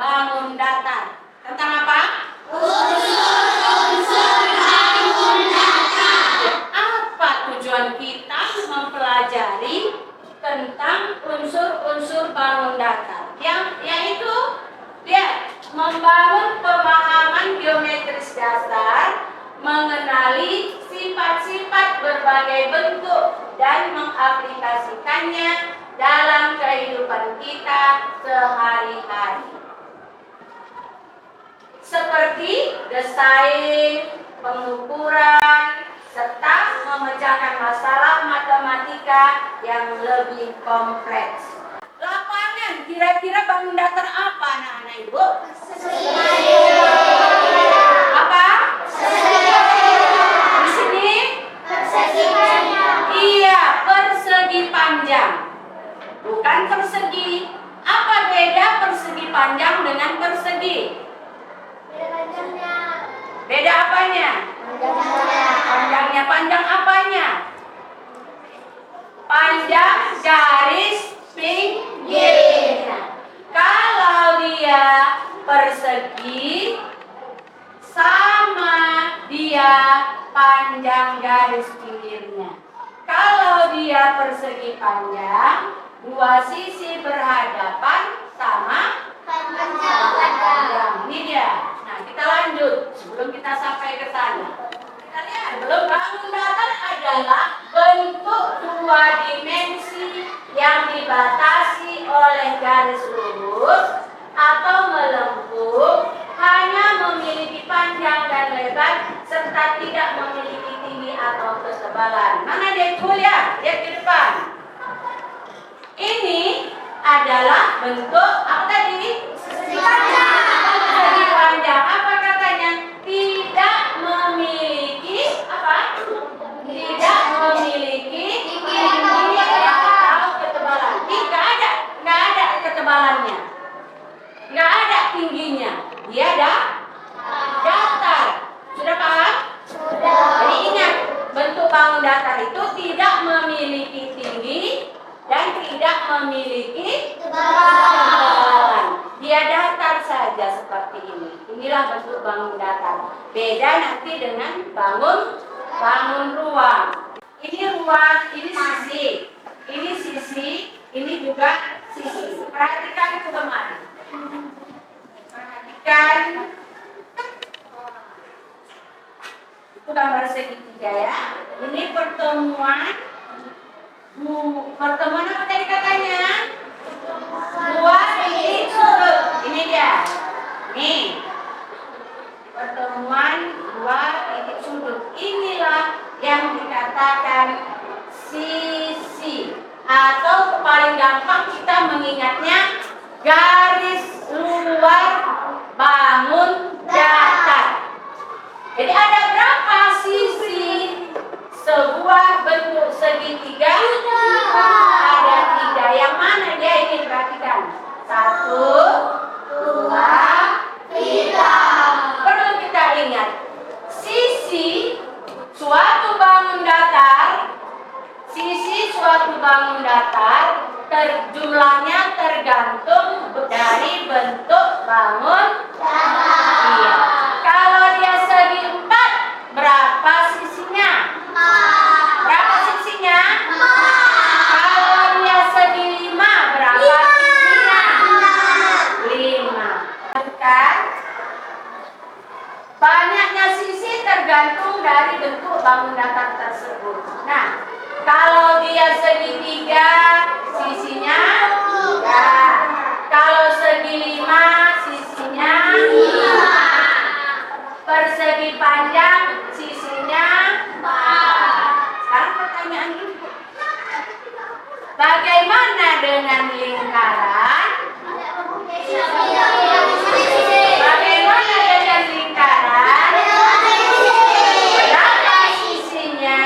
bangun datar. Tentang apa? Apa tujuan kita mempelajari tentang unsur-unsur bangun datar? Yaitu membangun pemahaman geometris dasar, mengenali sifat-sifat berbagai bentuk dan mengaplikasikannya dalam kehidupan kita sehari-hari. Seperti desain, pengukuran, serta memecahkan masalah matematika yang lebih kompleks. Lapangan, kira-kira bangun datar apa anak-anak ibu? Apa? Di sini? Iya, persegi panjang. Bukan persegi. Apa beda persegi panjang dengan persegi? Beda apanya? Panjangnya. Panjang apanya? Panjang garis pinggirnya. Kalau dia persegi, sama dia panjang garis pinggirnya. Kalau dia persegi panjang, dua sisi berhadapan sama panjang. Ini dia. Nah, kita lanjut sebelum kita sampai ke sana. Kita lihat, bangun datar adalah bentuk dua dimensi yang dibatasi oleh garis lurus atau melengkung, hanya memiliki panjang dan lebar serta tidak memiliki tinggi atau ketebalan. Mana dia kuliah? Lihat ke depan. Ini adalah bentuk apa tadi? Persegi panjang. Apa katanya? Tidak memiliki apa? Tidak memiliki tinggi atau ketebalan. Nggak ada ketebalannya. Nggak ada tingginya. Dia datar. Sudah paham? Sudah. Jadi ingat, bentuk bangun datar itu tidak memiliki tinggi dan tidak memiliki ketebalan. Dia datar saja seperti ini. Inilah bentuk bangun datar. Beda nanti dengan bangun ruang. Ini ruang, ini sisi, ini juga sisi. Perhatikan teman-teman. Perhatikan. Itu gambar segitiga ya. Ini pertemuan apa tadi katanya? Dua titik sudut. Ini dia. Nih. Pertemuan dua titik sudut. Inilah yang dikatakan sisi. Atau paling gampang kita mengingatnya garis luar bangun datar. Jadi ada berapa sisi sebuah bentuk segitiga? Ada 3. Yang mana dia ini? Perhatikan. 1, 2, 3. Perlu kita ingat, sisi suatu bangun datar, jumlahnya tergantung dari bentuk bangun datar. Iya. Kalau dia segi 4, berapa sisinya? 4. Berapa sisinya? 4. Kalau dia segi 5, berapa sisinya? 5. Kan? Banyaknya sisi tergantung dari bentuk bangun datar tersebut. Nah, kalau dia segitiga, sisinya 3. Kalau segi 5, sisinya 5. Persegi panjang, sisinya 4. Sekarang pertanyaan ibu, bagaimana dengan lingkaran? Bagaimana dengan lingkaran? Berapa sisinya?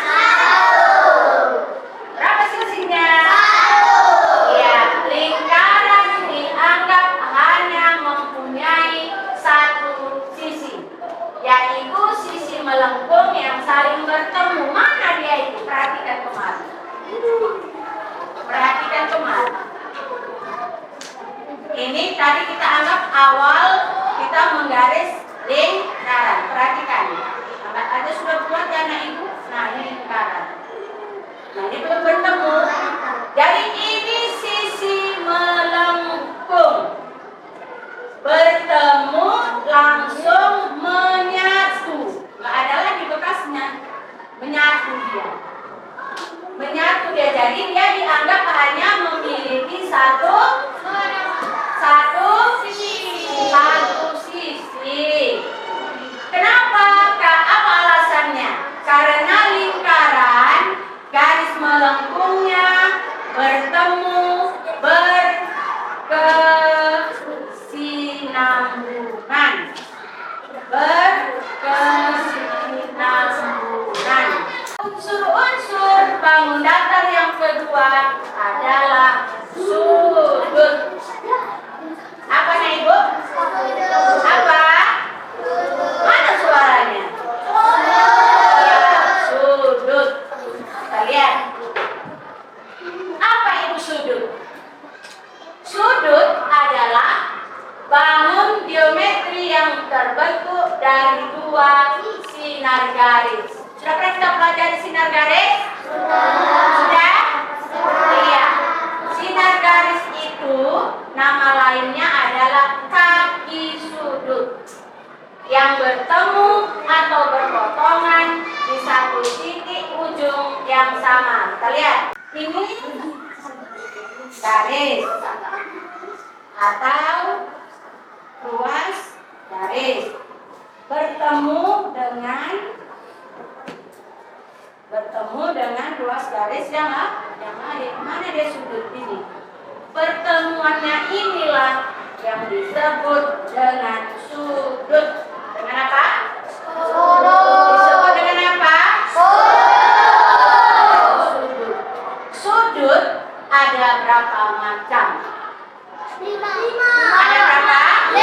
1. Berapa sisinya? 1. Ya, lingkaran dianggap hanya mempunyai 1 sisi, yaitu sisi melengkung yang saling bertemu. Mana dia itu? Perhatikan kemarin. tadi kita anggap awal kita menggaris lingkaran. Perhatikan. Ada sudah buat ya anak ibu? Nah, ini lingkaran. Nah, ini belum bertemu. Jadi ini sisi melengkung. Bertemu langsung menyatu. Nggak ada lagi bekasnya. Menyatu dia. Menyatu dia. Jadi dia dianggap hanya memiliki satu sisi. Kenapa? Apa alasannya? Karena lingkaran garis melengkungnya bertemu berkesinambungan. Unsur-unsur bangun datar yang kedua adalah sudut. Apa nih ibu? Apa? Mana suaranya? Ya, sudut. Kita lihat. Apa itu sudut? Sudut adalah bangun geometri yang terbentuk dari dua sinar garis. Sudah pernah kita pelajari sinar garis? Sudah? Iya. Sinar garis itu nama lainnya adalah kaki sudut yang bertemu atau berpotongan di satu titik ujung yang sama. Kita lihat. Ini garis atau ruas garis bertemu dengan ruas garis yang lain. Mana dia sudut ini? Pertemuannya inilah yang disebut dengan sudut. Dengan apa? Disebut dengan apa? Sudut. Sudut ada berapa macam? 5. Ada berapa? 5.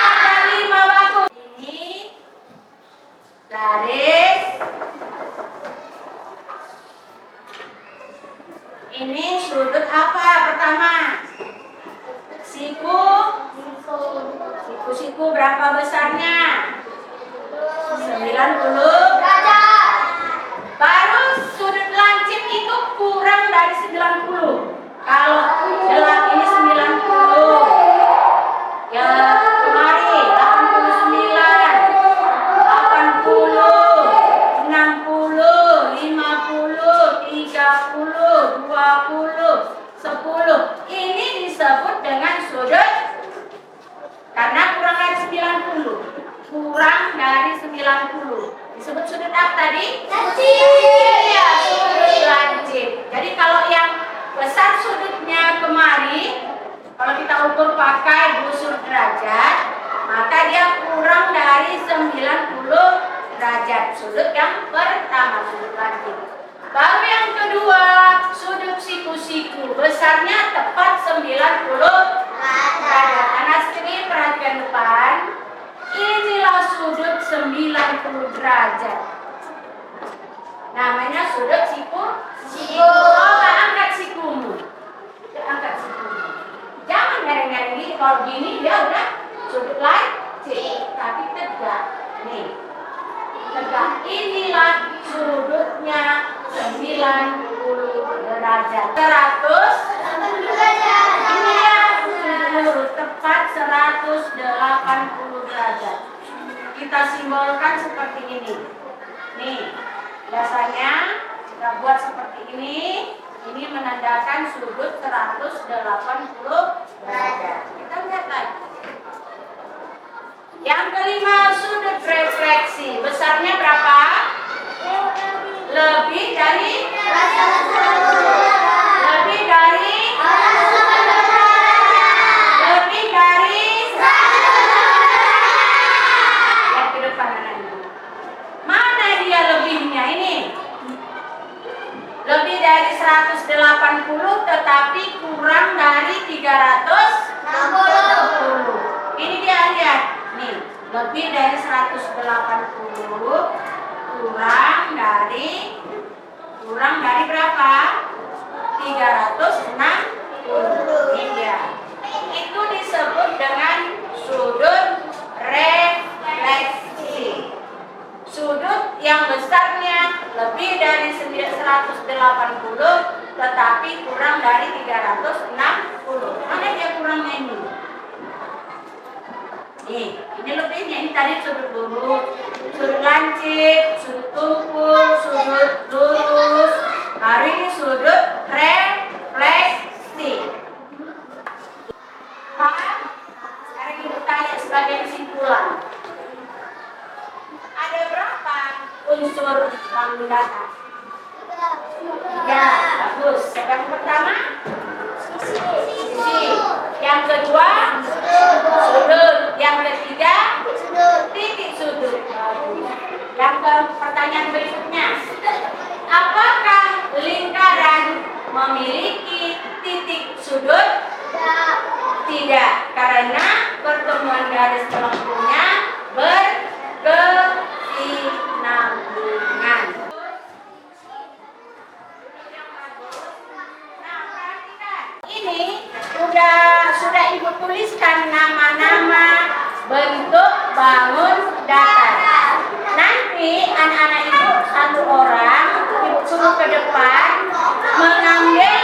Ada 5 bagus. Ini garis. Ini sudut apa pertama? Siku berapa besarnya? 90 derajat. Baru sudut lancip itu kurang dari 90. Kalau ini 90. Ya, kemari 89, 80, 60, 50, 30, 20, 10. Ini disebut dengan sudut karena kurang dari 90. Kurang dari 90. Disebut sudut apa tadi? Lancip. Iya, sudut lancip. Jadi kalau yang besar sudutnya kemari, kalau kita ukur pakai busur derajat, maka dia kurang dari 90 derajat. Sudut yang pertama, sudut lancip. Baru yang kedua, sudut siku-siku. Besarnya tepat 90 derajat. Anak sekalian perhatikan depan. Inilah sudut 90 derajat. Namanya sudut siku. Coba angkat sikumu. Angkat sikumu. Jangan garing-garing gini. Kalau gini dia udah sudut lancip. Tapi tegak. Nih. Tegak. Inilah sudutnya 90 derajat. 100 derajat. Ini ya. Tepat 180 derajat. Kita simbolkan seperti ini. Nih. Biasanya kita buat seperti ini. Ini menandakan sudut 180 derajat. Kita lihat lagi. Yang kelima, sudut refleksi. Besarnya berapa? Lebih dari yang ke depan anak ibu. Mana dia lebihnya ini? Lebih dari 180 tetapi kurang dari 360. Ini dia lihat. Nih, lebih dari 180 kurang dari berapa? 360. Ini dia. Itu disebut 360. Mana dia kurangnya ini? Nih, ini lebihnya ini tadi sudut lurus, sudut lancip, sudut tumpul, sudut lurus. Hari ini sudut refleksi. Paham? Sekarang ibu tanya sebagai kesimpulan. Ada berapa unsur bangun data? 3. Bagus. Yang pertama sisi. Yang kedua sudut. Yang ketiga titik sudut. Yang pertanyaan berikutnya, apakah lingkaran memiliki titik sudut? Tidak, karena pertemuan garis pelengkungnya berkesinambungan. Nah, perhatikan. Ini sudah ibu tuliskan nama-nama bentuk bangun datar. Nanti anak-anak ibu satu orang ibu suruh ke depan mengambil